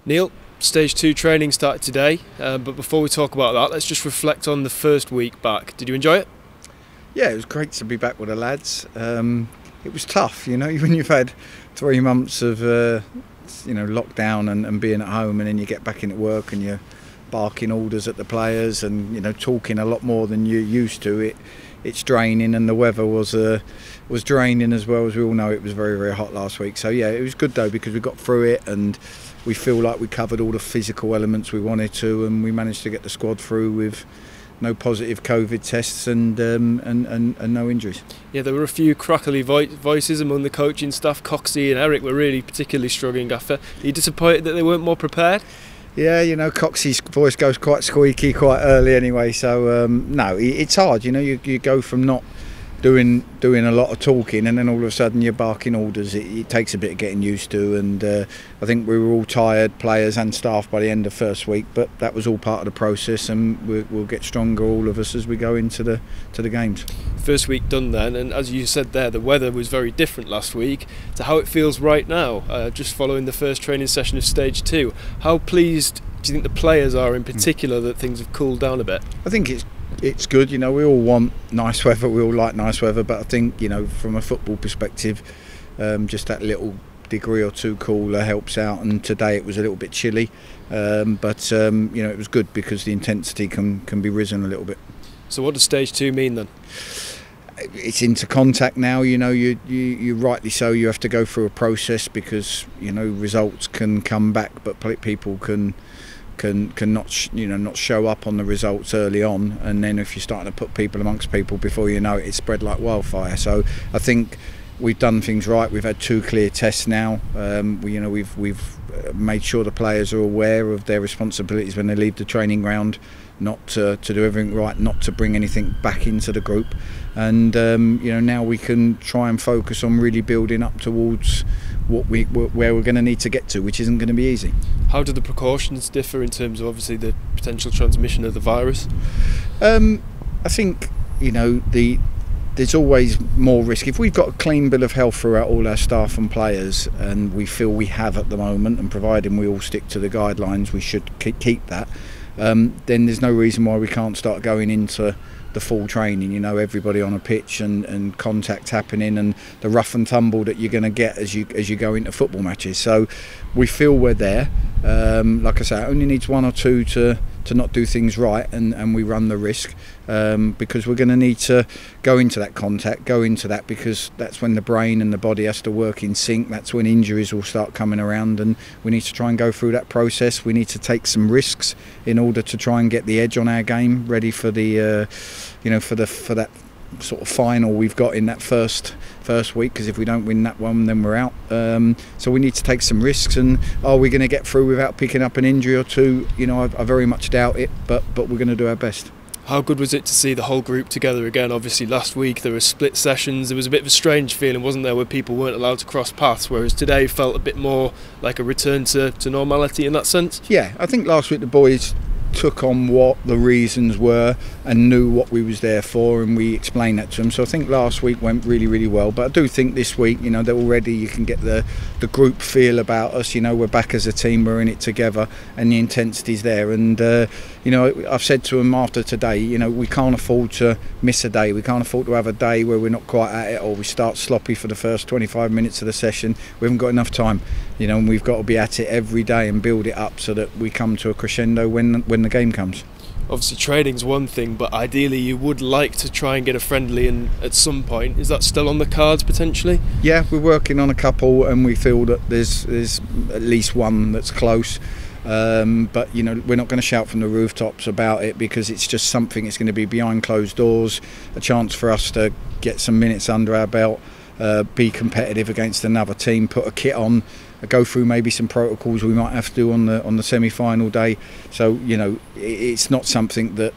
Neil, stage 2 training started today, but before we talk about that, let's just reflect on the first week back. Did you enjoy it? Yeah, it was great to be back with the lads. It was tough, when you've had 3 months of lockdown and being at home, and then you get back into work and you're barking orders at the players and talking a lot more than you used to. It's draining, and the weather was draining as well. As we all know, it was very, very hot last week. So yeah, it was good though, because we got through it and we feel like we covered all the physical elements we wanted to, and we managed to get the squad through with no positive COVID tests and no injuries. Yeah, there were a few crackly voices among the coaching staff. Coxie and Eric were really particularly struggling after. Are you disappointed that they weren't more prepared? Yeah, Coxie's voice goes quite squeaky quite early anyway, so no, it's hard. You go from not doing a lot of talking, and then all of a sudden you're barking orders. It takes a bit of getting used to, and I think we were all tired, players and staff, by the end of first week, but that was all part of the process, and we'll get stronger, all of us, as we go into the games. First week done then, and as you said there, the weather was very different last week to how it feels right now, just following the first training session of stage 2. How pleased do you think the players are in particular that things have cooled down a bit? I think it's good. We all want nice weather, we all like nice weather, but I think from a football perspective, just that little degree or two cooler helps out, and today it was a little bit chilly, but it was good because the intensity can be risen a little bit. So what does stage 2 mean then? It's into contact now. You rightly so, you have to go through a process, because results can come back, but people can not show up on the results early on, and then if you're starting to put people amongst people, before you know it, it's spread like wildfire. So I think we've done things right. We've had 2 clear tests now. We've made sure the players are aware of their responsibilities when they leave the training ground, not to do everything right, not to bring anything back into the group, and now we can try and focus on really building up towards where we're going to need to get to, which isn't going to be easy. How do the precautions differ in terms of obviously the potential transmission of the virus? I think there's always more risk. If we've got a clean bill of health throughout all our staff and players, and we feel we have at the moment, and providing we all stick to the guidelines, we should keep that, then there's no reason why we can't start going into the full training. Everybody on a pitch, and contact happening, and the rough and tumble that you're going to get as you go into football matches. So we feel we're there. Like I say, it only needs 1 or 2 to not do things right, and we run the risk, because we're going to need to go into that contact, because that's when the brain and the body has to work in sync. That's when injuries will start coming around, and we need to try and go through that process. We need to take some risks in order to try and get the edge on our game, ready for the for that sort of final we've got in that first week, because if we don't win that one, then we're out. So we need to take some risks, and are we going to get through without picking up an injury or 2? I very much doubt it, but we're going to do our best. How good was it to see the whole group together again? Obviously last week there were split sessions. There was a bit of a strange feeling, wasn't there, where people weren't allowed to cross paths, whereas today felt a bit more like a return to normality in that sense? Yeah, I think last week the boys took on what the reasons were and knew what we was there for, and we explained that to them. So I think last week went really, really well, but I do think this week, that already you can get the group feel about us. We're back as a team, we're in it together, and the intensity's there. And I've said to them after today, we can't afford to miss a day. We can't afford to have a day where we're not quite at it, or we start sloppy for the first 25 minutes of the session. We haven't got enough time, and we've got to be at it every day and build it up so that we come to a crescendo when the game comes. Obviously training's one thing, but ideally you would like to try and get a friendly in at some point. Is that still on the cards potentially? Yeah, we're working on a couple, and we feel that there's at least one that's close, but we're not going to shout from the rooftops about it, because it's just something. It's going to be behind closed doors, a chance for us to get some minutes under our belt, be competitive against another team, put a kit on, go through maybe some protocols we might have to do on the semi-final day. So it's not something that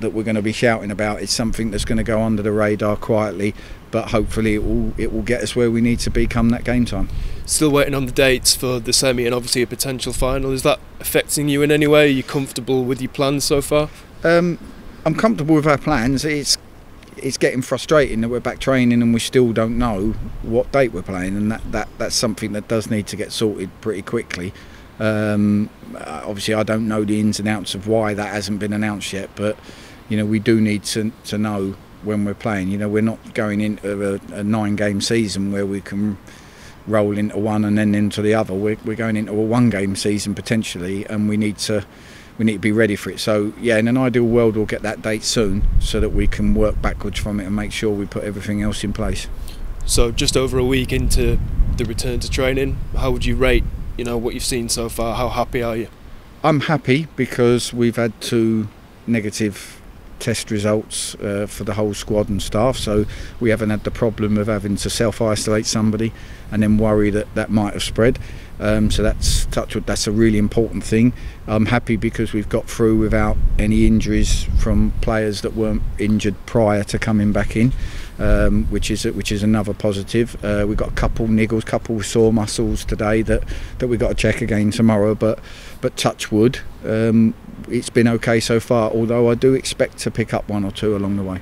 we're going to be shouting about. It's something that's going to go under the radar quietly, but hopefully it will get us where we need to be come that game time. Still waiting on the dates for the semi and obviously a potential final. Is that affecting you in any way? Are you comfortable with your plans so far? I'm comfortable with our plans. It's getting frustrating that we're back training and we still don't know what date we're playing, and that's something that does need to get sorted pretty quickly. Obviously, I don't know the ins and outs of why that hasn't been announced yet, but we do need to know when we're playing. We're not going into a 9-game season where we can roll into one and then into the other. We're going into a 1-game season potentially, and we need to be ready for it. So yeah, in an ideal world we'll get that date soon so that we can work backwards from it and make sure we put everything else in place. So just over a week into the return to training, how would you rate what you've seen so far? How happy are you? I'm happy because we've had 2 negative test results for the whole squad and staff, so we haven't had the problem of having to self-isolate somebody and then worry that might have spread. So that's a really important thing. I'm happy because we've got through without any injuries from players that weren't injured prior to coming back in, which is another positive. We've got a couple niggles, couple sore muscles today that we've got to check again tomorrow, but touch wood, it's been okay so far, although I do expect to pick up 1 or 2 along the way.